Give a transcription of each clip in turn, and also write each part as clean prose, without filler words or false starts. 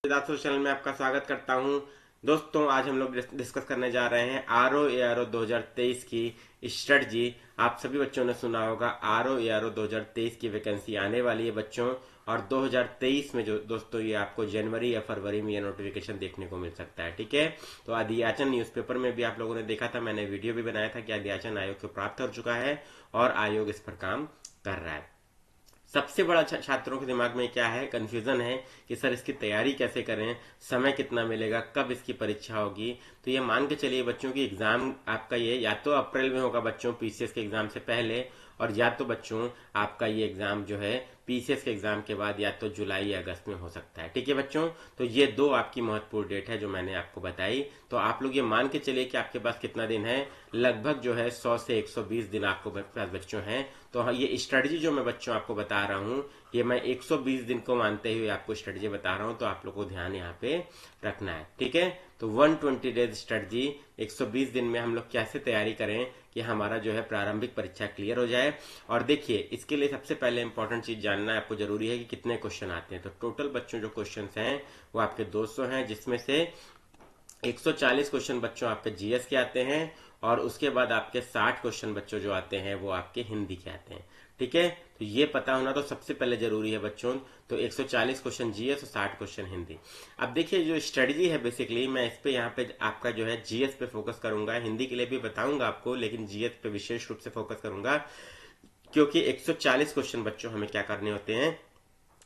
दासो चैनल में आपका स्वागत करता हूं। दोस्तों, आज हम लोग डिस्कस करने जा रहे हैं आर ओ 2023 की स्ट्रेटजी। आप सभी बच्चों ने सुना होगा आर ओ 2023 की वैकेंसी आने वाली है बच्चों, और 2023 में जो दोस्तों ये आपको जनवरी या फरवरी में ये नोटिफिकेशन देखने को मिल सकता है। ठीक है, तो अधियाचन न्यूज़पेपर में भी आप लोगों ने देखा था, मैंने वीडियो भी बनाया था कि अधियाचन आयोग को प्राप्त कर चुका है और आयोग इस पर काम कर रहा है। सबसे बड़ा छात्रों के दिमाग में क्या है, कंफ्यूजन है कि सर इसकी तैयारी कैसे करें, समय कितना मिलेगा, कब इसकी परीक्षा होगी। तो ये मान के चलिए बच्चों की एग्जाम आपका ये या तो अप्रैल में होगा बच्चों, पीसीएस के एग्जाम से पहले, और या तो बच्चों आपका ये एग्जाम जो है पीसीएस के एग्जाम के बाद या तो जुलाई या अगस्त में हो सकता है। ठीक है बच्चों, तो ये दो आपकी महत्वपूर्ण डेट है जो मैंने आपको बताई। तो आप लोग ये मान के चलिए कि आपके पास कितना दिन है, लगभग जो है 100 से 120 दिन आपको पास बच्चों हैं। तो हाँ, ये स्ट्रेटजी जो मैं बच्चों आपको बता रहा हूँ, ये मैं 120 दिन को मानते हुए आपको स्ट्रेटजी बता रहा हूँ, तो आप लोग को ध्यान यहाँ पे रखना है। ठीक है, तो 120 डेज स्ट्रेटजी, 120 दिन में हम लोग कैसे तैयारी करें कि हमारा जो है प्रारंभिक परीक्षा क्लियर हो जाए। और देखिए, इसके लिए सबसे पहले इंपॉर्टेंट चीज जानना है आपको जरूरी है कि कितने क्वेश्चन आते हैं। तो टोटल बच्चों जो क्वेश्चन हैं वो आपके 200 हैं, जिसमें से 140 क्वेश्चन बच्चों आपके जीएस के आते हैं, और उसके बाद आपके 60 क्वेश्चन बच्चों जो आते हैं वो आपके हिंदी के आते हैं। ठीक है, तो ये पता होना तो सबसे पहले जरूरी है बच्चों। तो 140 क्वेश्चन जीएस और 60 क्वेश्चन हिंदी। अब देखिए, जो स्ट्रेटजी है बेसिकली मैं इस पे यहाँ पे आपका जो है जीएस पे फोकस करूंगा, हिंदी के लिए भी बताऊंगा आपको, लेकिन जीएस पे विशेष रूप से फोकस करूंगा, क्योंकि 140 क्वेश्चन बच्चों हमें क्या करने होते हैं,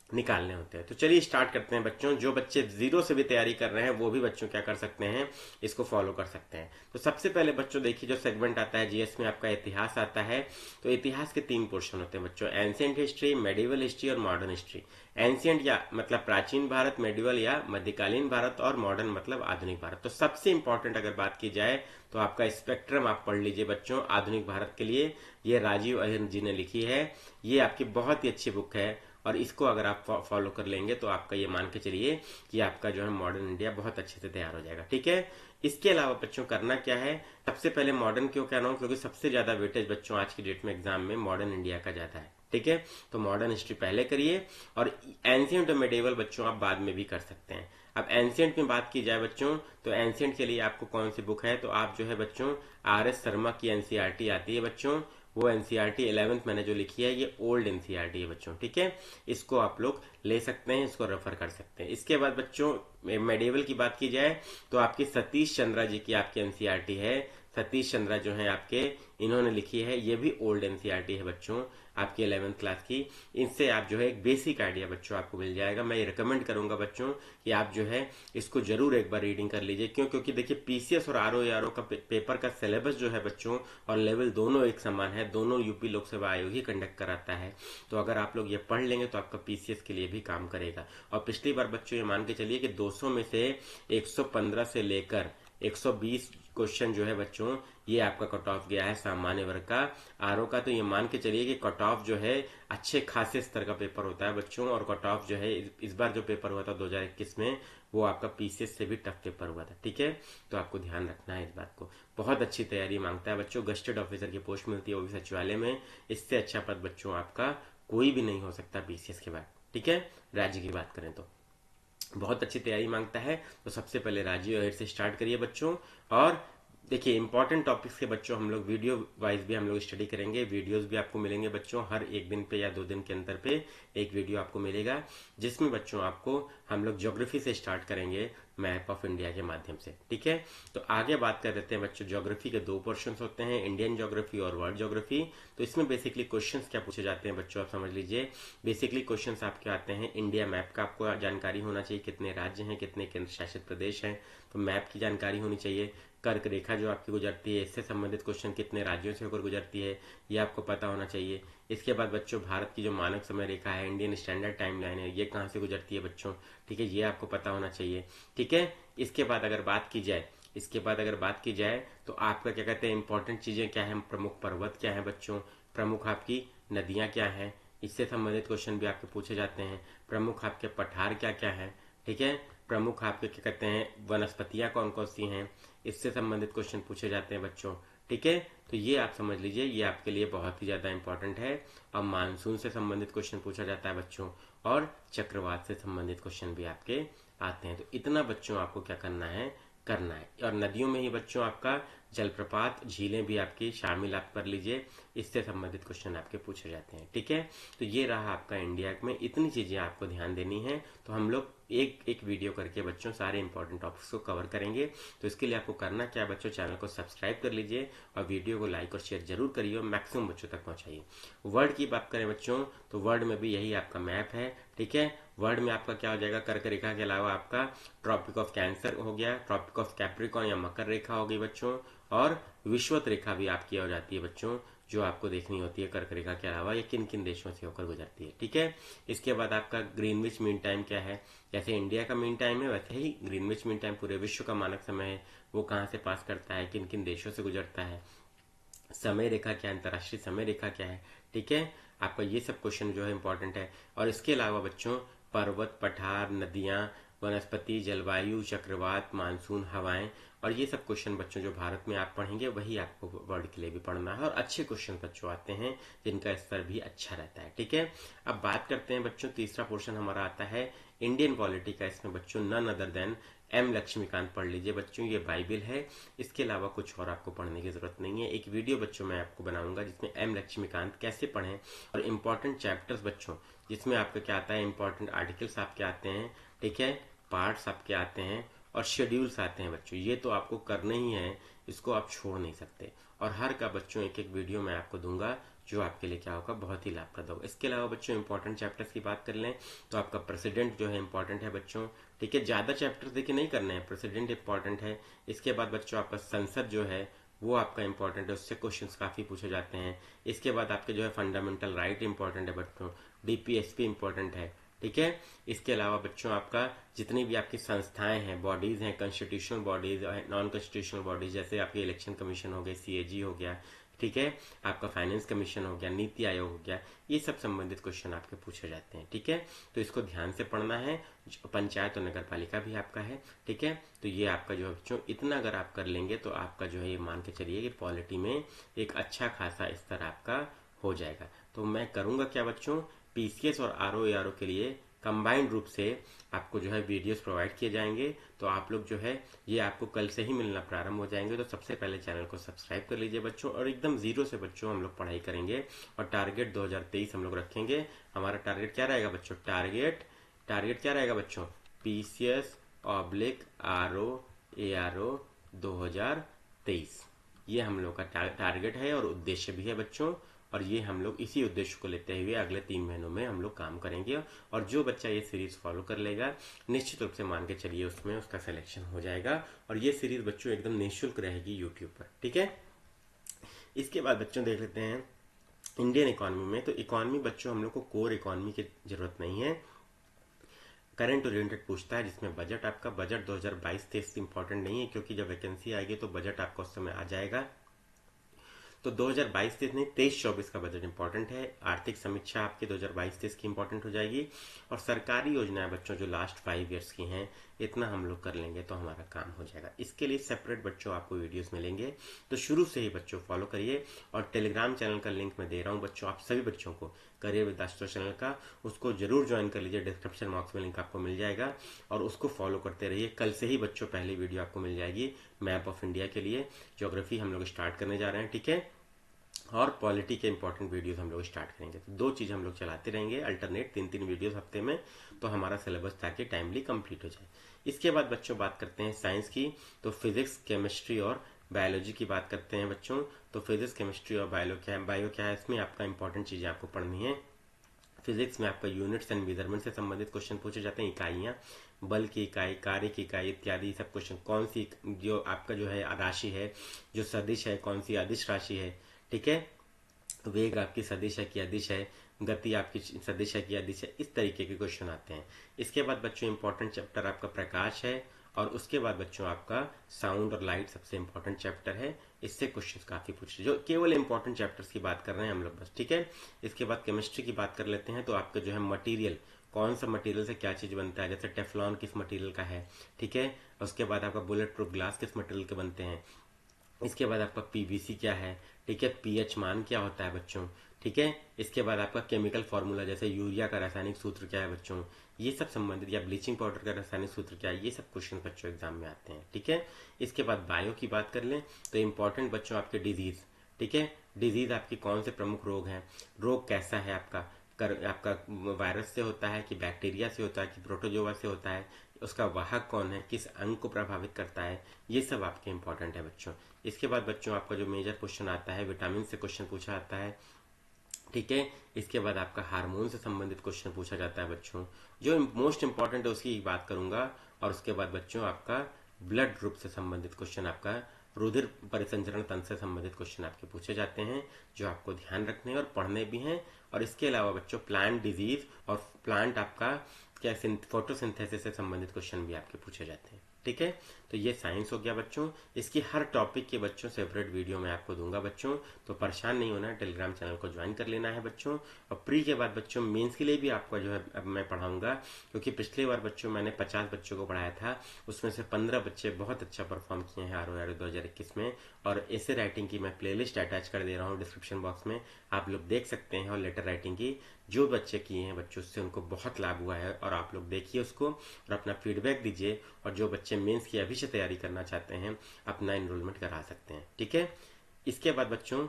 निकालने होते हैं। तो चलिए स्टार्ट करते हैं बच्चों। जो बच्चे जीरो से भी तैयारी कर रहे हैं वो भी बच्चों क्या कर सकते हैं, इसको फॉलो कर सकते हैं। तो सबसे पहले बच्चों देखिए, जो सेगमेंट आता है जीएस में आपका इतिहास आता है। तो इतिहास के 3 पोर्शन होते हैं बच्चों, एंशियंट हिस्ट्री, मेडिवल हिस्ट्री और मॉडर्न हिस्ट्री। एंशियंट या मतलब प्राचीन भारत, मेडिवल या मध्यकालीन भारत, और मॉडर्न मतलब आधुनिक भारत। तो सबसे इंपॉर्टेंट अगर बात की जाए तो आपका स्पेक्ट्रम आप पढ़ लीजिए बच्चों आधुनिक भारत के लिए। ये राजीव अहिर जी ने लिखी है, ये आपकी बहुत ही अच्छी बुक है, और इसको अगर आप फॉलो कर लेंगे तो आपका ये मान के चलिए कि आपका जो है मॉडर्न इंडिया बहुत अच्छे से तैयार हो जाएगा। ठीक है, इसके अलावा बच्चों करना क्या है, सबसे पहले मॉडर्न क्यों कह रहा हूँ, क्योंकि सबसे ज्यादा वेटेज बच्चों आज की डेट में एग्जाम में मॉडर्न इंडिया का जाता है। ठीक है, तो मॉडर्न हिस्ट्री पहले करिए, और एंशियंट और मेडिवल बच्चों आप बाद में भी कर सकते हैं। अब एंशियंट में बात की जाए बच्चों, तो एंशियंट के लिए आपको कौन सी बुक है, तो आप जो है बच्चों आर एस शर्मा की एनसीईआरटी आती है बच्चों, वो एनसीईआरटी 11th मैंने जो लिखी है ये ओल्ड एनसीईआरटी है बच्चों। ठीक है, इसको आप लोग ले सकते हैं, इसको रेफर कर सकते हैं। इसके बाद बच्चों मेडिवल की बात की जाए तो आपकी सतीश चंद्रा जी की आपकी एनसीईआरटी है। सतीश चंद्रा जो है आपके, इन्होंने लिखी है, ये भी ओल्ड एनसीईआरटी है बच्चों आपकी 11th क्लास की। इनसे आप जो है एक बेसिक आइडिया बच्चों आपको मिल जाएगा। मैं ये रिकमेंड करूंगा बच्चों कि आप जो है इसको जरूर एक बार रीडिंग कर लीजिए। क्यों, क्योंकि देखिए पीसीएस और आरओ का पेपर का सिलेबस जो है बच्चों और लेवल दोनों एक समान है, दोनों यूपी लोक सेवा आयोग ही कंडक्ट कराता है। तो अगर आप लोग ये पढ़ लेंगे तो आपका पीसीएस के लिए भी काम करेगा। और पिछली बार बच्चों ये मान के चलिए कि 200 में से 115 से लेकर 120 क्वेश्चन जो है बच्चों ये आपका कट ऑफ गया है सामान्य वर्ग का आरओ का। तो ये मान के चलिए कि कट ऑफ जो है अच्छे खासे स्तर का पेपर होता है बच्चों, और कट ऑफ जो है इस बार जो पेपर हुआ था 2021 में वो आपका पीसीएस से भी टफ पेपर हुआ था। ठीक है, तो आपको ध्यान रखना है इस बात को। बहुत अच्छी तैयारी मांगता है बच्चों, गस्टेड ऑफिसर की पोस्ट मिलती है वो भी सचिवालय में। इससे अच्छा पद बच्चों आपका कोई भी नहीं हो सकता पीसीएस के बाद। ठीक है, राज्य की बात करें तो बहुत अच्छी तैयारी मांगता है। तो सबसे पहले राजीव अहिर से स्टार्ट करिए बच्चों। और देखिए इंपॉर्टेंट टॉपिक्स के बच्चों हम लोग वीडियो वाइज भी हम लोग स्टडी करेंगे, वीडियोस भी आपको मिलेंगे बच्चों, हर एक दिन पे या 2 दिन के अंतर पे एक वीडियो आपको मिलेगा, जिसमें बच्चों आपको हम लोग ज्योग्राफी से स्टार्ट करेंगे, मैप ऑफ इंडिया के माध्यम से। ठीक है, तो आगे बात कर लेते हैं बच्चों। ज्योग्राफी के 2 पोर्शन होते हैं, इंडियन ज्योग्राफी और वर्ल्ड ज्योग्राफी। तो इसमें बेसिकली क्वेश्चंस क्या पूछे जाते हैं बच्चों, आप समझ लीजिए। बेसिकली क्वेश्चंस आपके आते हैं, इंडिया मैप का आपको जानकारी होना चाहिए, कितने राज्य हैं, कितने केंद्र शासित प्रदेश हैं, तो मैप की जानकारी होनी चाहिए। कर्क रेखा जो आपकी गुजरती है, इससे संबंधित क्वेश्चन, कितने राज्यों से होकर गुजरती है, ये आपको पता होना चाहिए। इसके बाद बच्चों भारत की जो मानक समय रेखा है, इंडियन स्टैंडर्ड टाइम लाइन है, ये कहाँ से गुजरती है बच्चों। ठीक है, ये आपको पता होना चाहिए। ठीक है, इसके बाद अगर बात की जाए, तो आपका क्या कहते हैं इंपॉर्टेंट चीजें क्या है, प्रमुख पर्वत क्या है बच्चों, प्रमुख आपकी नदियां क्या है, इससे संबंधित क्वेश्चन भी आपके पूछे जाते हैं। प्रमुख आपके पठार क्या क्या है, ठीक है, प्रमुख आपके क्या कहते हैं वनस्पतियां कौन कौन सी हैं, इससे संबंधित क्वेश्चन पूछे जाते हैं बच्चों। ठीक है, तो ये आप समझ लीजिए, ये आपके लिए बहुत ही ज्यादा इंपॉर्टेंट है। अब मानसून से संबंधित क्वेश्चन पूछा जाता है बच्चों, और चक्रवात से संबंधित क्वेश्चन भी आपके आते हैं। तो इतना बच्चों आपको क्या करना है, और नदियों में ही बच्चों आपका जलप्रपात, झीलें भी आपकी शामिल आप कर लीजिए, इससे संबंधित क्वेश्चन आपके पूछे जाते हैं। ठीक है, तो ये रहा आपका इंडिया में, इतनी चीजें आपको ध्यान देनी है। तो हम लोग एक एक वीडियो करके बच्चों सारे इंपॉर्टेंट टॉपिक्स को कवर करेंगे। तो इसके लिए आपको करना क्या बच्चों, चैनल को सब्सक्राइब कर लीजिए और वीडियो को लाइक और शेयर जरूर करिए और मैक्सिमम बच्चों तक पहुंचाइए। वर्ड की बात करें बच्चों, तो वर्ड में भी यही आपका मैप है। ठीक है, वर्ड में आपका क्या हो जाएगा, कर्क रेखा के अलावा आपका ट्रॉपिक ऑफ कैंसर हो गया, ट्रॉपिक ऑफ कैप्रिकॉर्न या मकर रेखा हो गई बच्चों, और विषुवत रेखा भी आपकी हो जाती है बच्चों, जो आपको देखनी होती है कर्क रेखा के अलावा ये किन किन देशों से होकर गुजरती है। ठीक है, इसके बाद आपका ग्रीनविच मीन टाइम क्या है, जैसे इंडिया का मीन टाइम है वैसे ही ग्रीनविच मीन टाइम पूरे विश्व का मानक समय है, वो कहाँ से पास करता है, किन किन देशों से गुजरता है। समय रेखा क्या है, अंतर्राष्ट्रीय समय रेखा क्या है। ठीक है, आपका ये सब क्वेश्चन जो है इंपॉर्टेंट है। और इसके अलावा बच्चों पर्वत, पठार, नदियां, वनस्पति, जलवायु, चक्रवात, मानसून, हवाएं, और ये सब क्वेश्चन बच्चों जो भारत में आप पढ़ेंगे वही आपको वर्ल्ड के लिए भी पढ़ना है, और अच्छे क्वेश्चन बच्चों आते हैं जिनका स्तर भी अच्छा रहता है। ठीक है, अब बात करते हैं बच्चों, तीसरा पोर्शन हमारा आता है इंडियन पॉलिटी का। इसमें बच्चों none other than M Laxmikanth पढ़ लीजिए बच्चों, ये बाइबिल है, इसके अलावा कुछ और आपको पढ़ने की जरूरत नहीं है। एक वीडियो बच्चों मैं आपको बनाऊंगा जिसमें एम लक्ष्मीकांत कैसे पढ़ें, और इम्पोर्टेंट चैप्टर्स बच्चों जिसमें आपका क्या आता है, इंपॉर्टेंट आर्टिकल्स आपके आते हैं। ठीक है, पार्ट्स आपके आते हैं और शेड्यूल्स आते हैं बच्चों, ये तो आपको करना ही है, इसको आप छोड़ नहीं सकते। और हर का बच्चों एक एक वीडियो मैं आपको दूंगा जो आपके लिए क्या होगा, बहुत ही लाभप्रद होगा। इसके अलावा बच्चों इंपॉर्टेंट चैप्टर्स की बात कर लें तो आपका प्रेसिडेंट जो है इंपॉर्टेंट है बच्चों। ठीक है, ज्यादा चैप्टर्स देखिए नहीं करने हैं, प्रेसिडेंट इंपॉर्टेंट है। इसके बाद बच्चों आपका संसद जो है वो आपका इंपॉर्टेंट है, उससे क्वेश्चंस काफी पूछे जाते हैं। इसके बाद आपके जो है फंडामेंटल राइट इंपॉर्टेंट है बच्चों, डीपीएसपी इंपॉर्टेंट है। ठीक है, इसके अलावा बच्चों आपका जितनी भी आपकी संस्थाएं हैं, बॉडीज हैं, constitutional bodies, non constitutional bodies, जैसे आपके इलेक्शन कमीशन हो गए, सीएजी हो गया, ठीक है, आपका फाइनेंस कमीशन हो गया, नीति आयोग हो गया, ये सब संबंधित क्वेश्चन आपके पूछे जाते हैं। ठीक है, तो इसको ध्यान से पढ़ना है। पंचायत और नगर पालिका भी आपका है। ठीक है, तो ये आपका जो बच्चों इतना अगर आप कर लेंगे तो आपका जो है ये मान के चलिए कि पॉलिटी में एक अच्छा खासा स्तर आपका हो जाएगा। तो मैं करूंगा क्या बच्चों, पीसीएस और आरओ के लिए कंबाइंड रूप से आपको जो है वीडियोस प्रोवाइड किए जाएंगे। तो आप लोग जो है ये आपको कल से ही मिलना प्रारंभ हो जाएंगे। तो सबसे पहले चैनल को सब्सक्राइब कर लीजिए बच्चों, और एकदम जीरो से बच्चों हम लोग पढ़ाई करेंगे, और टारगेट 2023 हम लोग रखेंगे। हमारा टारगेट क्या रहेगा बच्चों, टारगेट क्या रहेगा बच्चों, पीसीएस ऑब्लिक आरओ 2023, ये हम लोग का टारगेट है और उद्देश्य भी है बच्चों। और ये हम लोग इसी उद्देश्य को लेते हुए अगले 3 महीनों में हम लोग काम करेंगे, और जो बच्चा ये सीरीज फॉलो कर लेगा निश्चित रूप से मान के चलिए उसमें उसका सिलेक्शन हो जाएगा। और ये सीरीज बच्चों एकदम निःशुल्क रहेगी यूट्यूब पर। ठीक है, इसके बाद बच्चों देख लेते हैं इंडियन इकोनॉमी में। तो इकोनॉमी बच्चों हम लोग को कोर इकोनॉमी की जरूरत नहीं है, करंट ओरिएंटेड पूछता है, जिसमें बजट आपका बजट 2022-23 इंपॉर्टेंट नहीं है, क्योंकि जब वैकेंसी आएगी तो बजट आपका उस समय आ जाएगा। तो 2022-23 नहीं, 23-24 का बजट इंपॉर्टेंट है। आर्थिक समीक्षा आपकी 2022-23 की इंपॉर्टेंट हो जाएगी, और सरकारी योजनाएं बच्चों जो लास्ट 5 ईयर्स की हैं, इतना हम लोग कर लेंगे तो हमारा काम हो जाएगा। इसके लिए सेपरेट बच्चों आपको वीडियोस मिलेंगे, तो शुरू से ही बच्चों फॉलो करिए। और टेलीग्राम चैनल का लिंक मैं दे रहा हूं बच्चों, आप सभी बच्चों को करियर विद दाशुतोष चैनल का, उसको जरूर ज्वाइन कर लीजिए। डिस्क्रिप्शन बॉक्स में लिंक आपको मिल जाएगा, और उसको फॉलो करते रहिए। कल से ही बच्चों पहली वीडियो आपको मिल जाएगी मैप ऑफ इंडिया के लिए, ज्योग्राफी हम लोग स्टार्ट करने जा रहे हैं। ठीक है, और पॉलिटी के इंपॉर्टेंट वीडियोस हम लोग स्टार्ट करेंगे। तो 2 चीज हम लोग चलाते रहेंगे अल्टरनेट, 3-3 वीडियोस हफ्ते में, तो हमारा सिलेबस ताकि टाइमली कंप्लीट हो जाए। इसके बाद बच्चों बात करते हैं साइंस की। तो फिजिक्स, केमिस्ट्री और बायोलॉजी की बात करते हैं बच्चों। तो फिजिक्स, केमिस्ट्री और बायो क्या है, इसमें आपका इंपॉर्टेंट चीजें आपको पढ़नी है। फिजिक्स में आपका यूनिट्स एंड मेजरमेंट से संबंधित क्वेश्चन पूछे जाते हैं, इकाइयां, बल की इकाई, कार्य की इकाई इत्यादि सब क्वेश्चन। कौन सी जो आपका जो है राशि है, जो सदिश है, कौन सी अदिश राशि है। ठीक है, वेग आपकी सदिश है कि अदिश है, गति आपकी सदिश है कि अदिश है, इस तरीके के क्वेश्चन आते हैं। इसके बाद बच्चों इंपॉर्टेंट चैप्टर आपका प्रकाश है, और उसके बाद बच्चों आपका साउंड और लाइट सबसे इंपॉर्टेंट चैप्टर है। इससे क्वेश्चंस काफी पूछे, जो केवल इंपॉर्टेंट चैप्टर्स की बात कर रहे हैं हम लोग बस। ठीक है, इसके बाद केमिस्ट्री की बात कर लेते हैं। तो आपका जो है मटेरियल, कौन सा मटेरियल से क्या चीज बनता है, जैसे टेफ्लॉन किस मटेरियल का है। ठीक है, उसके बाद आपका बुलेट प्रूफ ग्लास किस मटेरियल के बनते हैं। इसके बाद आपका पीवीसी क्या है, ठीक है, पीएच मान क्या होता है बच्चों, ठीक है। इसके बाद आपका केमिकल फार्मूला जैसे यूरिया का रासायनिक सूत्र क्या है बच्चों, ये सब संबंधित, या ब्लीचिंग पाउडर का रासायनिक सूत्र क्या है, ये सब क्वेश्चन बच्चों एग्जाम में आते हैं, ठीक है। इसके बाद बायो की बात कर लें तो इंपॉर्टेंट बच्चों आपके डिजीज, ठीक है। डिजीज आपके कौन से प्रमुख रोग हैं, रोग कैसा है आपका, आपका वायरस से होता है कि बैक्टीरिया से होता है कि प्रोटोजोआ से होता है, उसका वाहक कौन है, किस अंग को प्रभावित करता है, ये सब आपके इंपॉर्टेंट है बच्चों। इसके बाद बच्चों आपका जो मेजर क्वेश्चन आता है विटामिन से क्वेश्चन पूछा आता है, ठीक है। इसके बाद आपका हार्मोन से संबंधित क्वेश्चन पूछा जाता है बच्चों, जो मोस्ट इंपॉर्टेंट है उसकी बात करूंगा। और उसके बाद बच्चों आपका ब्लड ग्रुप से संबंधित क्वेश्चन, आपका रुधिर परिसंचरण तंत्र से संबंधित क्वेश्चन आपके पूछे जाते हैं, जो आपको ध्यान रखने और पढ़ने भी हैं। और इसके अलावा बच्चों प्लांट डिजीज और प्लांट आपका क्या फोटोसिंथेसिस से संबंधित क्वेश्चन भी आपके पूछे जाते हैं, ठीक है। तो ये साइंस हो गया बच्चों। इसकी हर टॉपिक के बच्चों सेपरेट वीडियो मैं आपको दूंगा बच्चों, तो परेशान नहीं होना है, टेलीग्राम चैनल को ज्वाइन कर लेना है बच्चों। और प्री के बाद बच्चों मेंस के लिए भी आपका जो है अब मैं पढ़ाऊंगा, क्योंकि पिछली बार बच्चों मैंने 50 बच्चों को पढ़ाया था, उसमें से 15 बच्चे बहुत अच्छा परफॉर्म किए हैं ROE 2021 में। और ऐसे राइटिंग की मैं प्लेलिस्ट अटैच कर दे रहा हूँ डिस्क्रिप्शन बॉक्स में, आप लोग देख सकते हैं। और लेटर राइटिंग की जो बच्चे किए हैं बच्चों, उससे उनको बहुत लाभ हुआ है, और आप लोग देखिए उसको और अपना फीडबैक दीजिए। और जो बच्चे मेंस की अभी से तैयारी करना चाहते हैं अपना एनरोलमेंट करा सकते हैं, ठीक है। इसके बाद बच्चों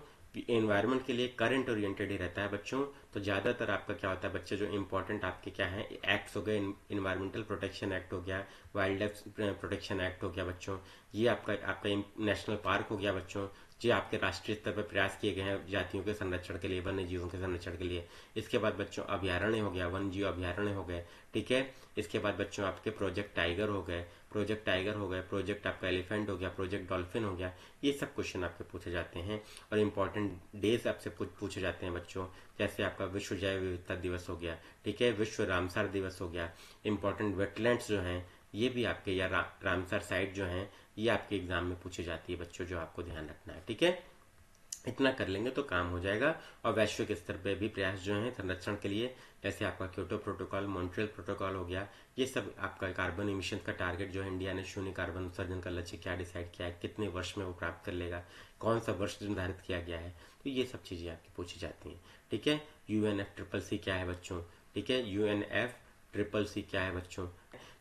एनवायरनमेंट के लिए करंट ओरिएंटेड ही रहता है बच्चों। तो ज्यादातर आपका क्या होता है बच्चे, जो इंपॉर्टेंट आपके क्या है एक्ट्स हो गए, इन्वायरमेंटल प्रोटेक्शन एक्ट हो गया, वाइल्ड लाइफ प्रोटेक्शन एक्ट हो गया बच्चों, ये आपका आपका नेशनल पार्क हो गया बच्चों, जो आपके राष्ट्रीय स्तर पर प्रयास किए गए हैं जातियों के संरक्षण के लिए, वन्य जीवों के संरक्षण के लिए। इसके बाद बच्चों अभ्यारण्य हो गया, वन जीव अभ्यारण्य हो गए, ठीक है। इसके बाद बच्चों आपके प्रोजेक्ट टाइगर हो गए, प्रोजेक्ट आपका एलिफेंट हो गया, प्रोजेक्ट डॉल्फिन हो गया, ये सब क्वेश्चन आपके पूछे जाते हैं। और इंपॉर्टेंट डेज आपसे पूछे जाते हैं बच्चों, जैसे आपका विश्व जैव विविधता दिवस हो गया, ठीक है, विश्व रामसार दिवस हो गया। इंपॉर्टेंट वेटलैंड्स जो हैं ये भी आपके, या रामसार साइट जो हैं ये आपके एग्जाम में पूछी जाती है बच्चों, जो आपको ध्यान रखना है, ठीक है। इतना कर लेंगे तो काम हो जाएगा। और वैश्विक स्तर पे भी प्रयास जो है संरक्षण के लिए, जैसे आपका क्योटो प्रोटोकॉल, मॉन्ट्रियल प्रोटोकॉल हो गया, ये सब आपका कार्बन इमिशन का टारगेट जो है इंडिया ने शून्य कार्बन उत्सर्जन का लक्ष्य क्या डिसाइड किया है, कितने वर्ष में वो प्राप्त कर लेगा, कौन सा वर्ष निर्धारित किया गया है, तो ये सब चीजें आपकी पूछी जाती हैं, ठीक है। UNFCCC क्या है बच्चों, ठीक है, UNFCCC क्या है बच्चों,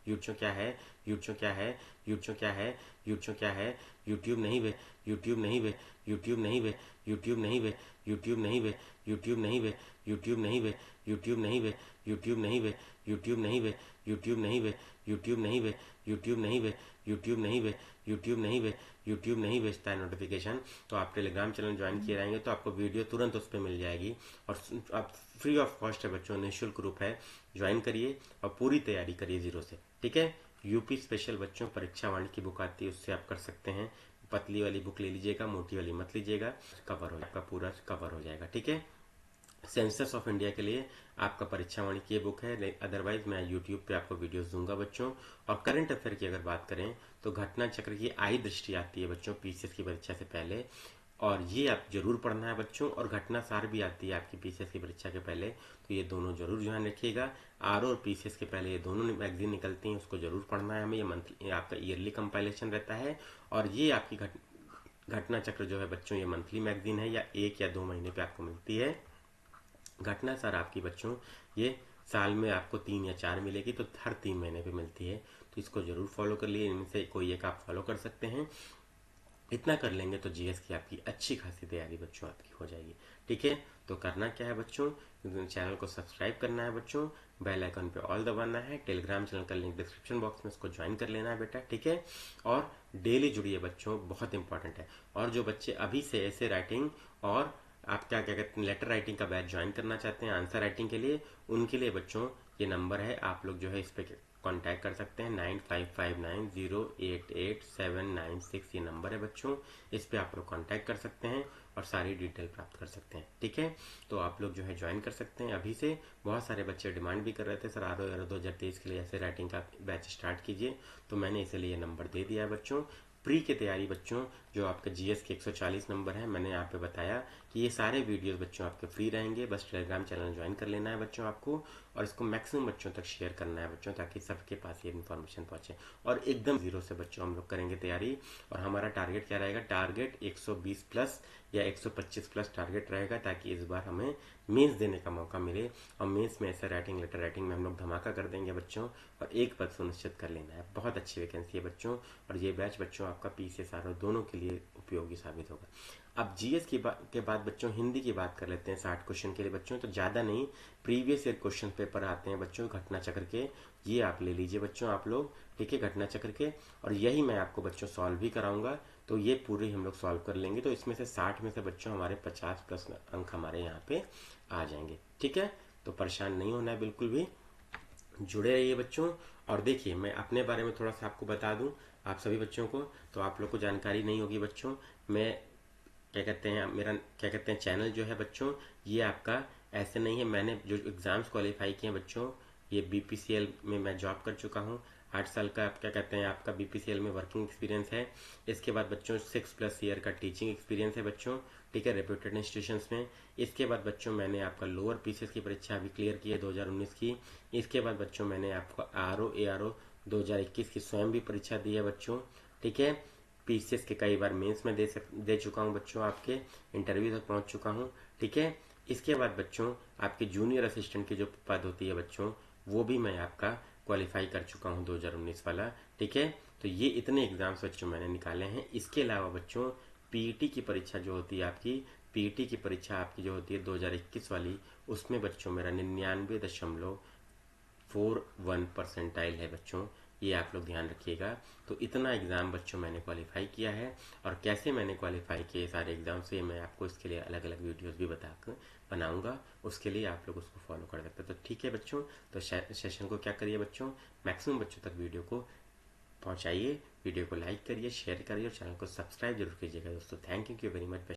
यूट्यूब क्या है, यूट्यूब क्या है, यूट्यूब क्या है, यूट्यूब क्या है, यूट्यूब नहीं वे, यूट्यूब नहीं वे, यूट्यूब नहीं वे, यूट्यूब नहीं वे, यूट्यूब नहीं वे, यूट्यूब नहीं वे, यूट्यूब नहीं वे, यूट्यूब नहीं वे, यूट्यूब नहीं वे, यूट्यूब नहीं वे, यूट्यूब नहीं वे, यूट्यूब नहीं वे, यूट्यूब नहीं वे, यूट्यूब नहीं वे, यूट्यूब नहीं वे, यूट्यूब नहीं भेजता है नोटिफिकेशन। तो आप टेलीग्राम चैनल ज्वाइन किए रहेंगे तो आपको वीडियो तुरंत उस पर मिल जाएगी। और आप फ्री ऑफ कॉस्ट है बच्चों, निःशुल्क रूप है, ज्वाइन करिए और पूरी तैयारी करिए जीरो से, ठीक है। यूपी स्पेशल बच्चों परीक्षा वाणी की बुक आती है, उससे आप कर सकते हैं। पतली वाली बुक ले लीजिएगा, मोटी वाली मत लीजिएगा, कवर हो जाएगा, पूरा कवर हो जाएगा, ठीक है। सेंसस ऑफ इंडिया के लिए आपका परीक्षा वाणी की बुक है, अदरवाइज मैं यूट्यूब पे आपको वीडियोस दूंगा बच्चों। और करंट अफेयर की अगर बात करें तो घटना चक्र की आई दृष्टि आती है बच्चों पीसीएस की परीक्षा से पहले, और ये आप जरूर पढ़ना है बच्चों। और घटना सार भी आती है आपकी पीसीएस की परीक्षा के पहले, तो ये दोनों जरूर ध्यान रखिएगा। आर और पीसीएस के पहले ये दोनों मैगजीन निकलती हैं, उसको जरूर पढ़ना है हमें। ये मंथली आपका ईयरली कंपाइलेशन रहता है। और ये आपकी घटना चक्र जो है बच्चों ये मंथली मैगजीन है, या 1 या 2 महीने पे आपको मिलती है। घटना सार आपकी बच्चों ये साल में आपको 3 या 4 मिलेगी, तो हर 3 महीने पे मिलती है, तो इसको जरूर फॉलो कर लिए, इनमें से कोई एक आप फॉलो कर सकते हैं। इतना कर लेंगे तो जीएस की आपकी अच्छी खासी तैयारी बच्चों आपकी हो जाएगी, ठीक है। तो करना क्या है बच्चों, चैनल को सब्सक्राइब करना है बच्चों, बेल आइकन पे ऑल दबाना है, टेलीग्राम चैनल का लिंक डिस्क्रिप्शन बॉक्स में, उसको ज्वाइन कर लेना है बेटा, ठीक है। और डेली जुड़िए बच्चों, बहुत इंपॉर्टेंट है। और जो बच्चे अभी से ऐसे राइटिंग और आप क्या क्या कहते हैं लेटर राइटिंग का बैच ज्वाइन करना चाहते हैं आंसर राइटिंग के लिए, उनके लिए बच्चों ये नंबर है, आप लोग जो है इस पे कांटेक्ट कर सकते हैं। 9559088796 ये नंबर है बच्चों, इस पे आप लोग कांटेक्ट कर सकते हैं और सारी डिटेल प्राप्त कर सकते हैं, ठीक है। तो आप लोग जो है ज्वाइन कर सकते हैं अभी से। बहुत सारे बच्चे डिमांड भी कर रहे थे सर ROE 2023 के लिए ऐसे राइटिंग का बैच स्टार्ट कीजिए, तो मैंने इसलिए नंबर दे दिया है बच्चों। प्री की तैयारी बच्चों, जो आपका जीएस के 140 नंबर है, मैंने यहाँ पे बताया कि ये सारे वीडियोस बच्चों आपके फ्री रहेंगे, बस टेलीग्राम चैनल ज्वाइन कर लेना है बच्चों आपको। और इसको मैक्सिमम बच्चों तक शेयर करना है बच्चों, ताकि सबके पास ये इन्फॉर्मेशन पहुंचे। और एकदम जीरो से बच्चों हम लोग करेंगे तैयारी। और हमारा टारगेट क्या रहेगा, टारगेट 120 प्लस या 125 प्लस टारगेट रहेगा, ताकि इस बार हमें मेंस देने का मौका मिले। और मेंस में ऐसे राइटिंग, लेटर राइटिंग में हम लोग धमाका कर देंगे बच्चों। और एक पद सुनिश्चित कर लेना है। बहुत अच्छी वैकेंसी है बच्चों, और ये बैच बच्चों आपका पीसीएस आरओ दोनों के लिए उपयोगी साबित होगा। अब जीएस के बाद बच्चों हिंदी की बात कर लेते हैं 60 क्वेश्चन के लिए बच्चों। तो ज़्यादा नहीं, प्रीवियस ईयर क्वेश्चन पेपर आते हैं बच्चों घटना चक्र के, ये आप ले लीजिए बच्चों आप लोग, ठीक है, घटना चक्र के। और यही मैं आपको बच्चों सॉल्व भी कराऊंगा, तो ये पूरे हम लोग सॉल्व कर लेंगे। तो इसमें से 60 में से बच्चों हमारे 50 प्लस अंक हमारे यहाँ पे आ जाएंगे, ठीक है। तो परेशान नहीं होना है बिल्कुल भी, जुड़े रहिए बच्चों। और देखिए, मैं अपने बारे में थोड़ा सा आपको बता दूं, आप सभी बच्चों को, तो आप लोग को जानकारी नहीं होगी बच्चों। मैं क्या कहते हैं, मेरा क्या कहते हैं चैनल जो है बच्चों, ये आपका ऐसे नहीं है। मैंने जो एग्जाम्स क्वालिफाई किए हैं बच्चों, ये बीपीसीएल में मैं जॉब कर चुका हूँ। 8 साल का आप क्या कहते हैं आपका बीपीसीएल में वर्किंग एक्सपीरियंस है। इसके बाद बच्चों 6+ ईयर का टीचिंग एक्सपीरियंस है बच्चों, ठीक है, रेप्यूटेड इंस्टीट्यूशंस में। इसके बाद बच्चों मैंने आपका लोअर पीसीएस की परीक्षा अभी क्लियर की है 2019 की। इसके बाद बच्चों मैंने आपको आरओ एआरओ 2021 की स्वयं भी परीक्षा दी है बच्चों, ठीक है। पीसीएस के कई बार मेंस में दे चुका हूं बच्चों, आपके इंटरव्यू तक पहुंच चुका हूं, ठीक है। इसके बाद बच्चों आपके जूनियर असिस्टेंट की जो पद होती है बच्चों, वो भी मैं आपका क्वालिफाई कर चुका हूं 2019 वाला, ठीक है। तो ये इतने एग्जाम्स बच्चों मैंने निकाले हैं। इसके अलावा बच्चों पीईटी की परीक्षा जो होती है आपकी, पीईटी की परीक्षा आपकी जो होती है 2021 वाली, उसमें बच्चों मेरा 99.41% है बच्चों, ये आप लोग ध्यान रखिएगा। तो इतना एग्ज़ाम बच्चों मैंने क्वालिफाई किया है, और कैसे मैंने क्वालिफाई किए सारे एग्ज़ाम से मैं आपको इसके लिए अलग अलग वीडियोस भी बनाऊंगा। उसके लिए आप लोग उसको फॉलो कर सकते हैं। तो ठीक है बच्चों, तो सेशन को क्या करिए बच्चों, मैक्सिमम बच्चों तक वीडियो को पहुंचाइए, वीडियो को लाइक करिए, शेयर करिए, और चैनल को सब्सक्राइब जरूर कीजिएगा दोस्तों। Thank you very much.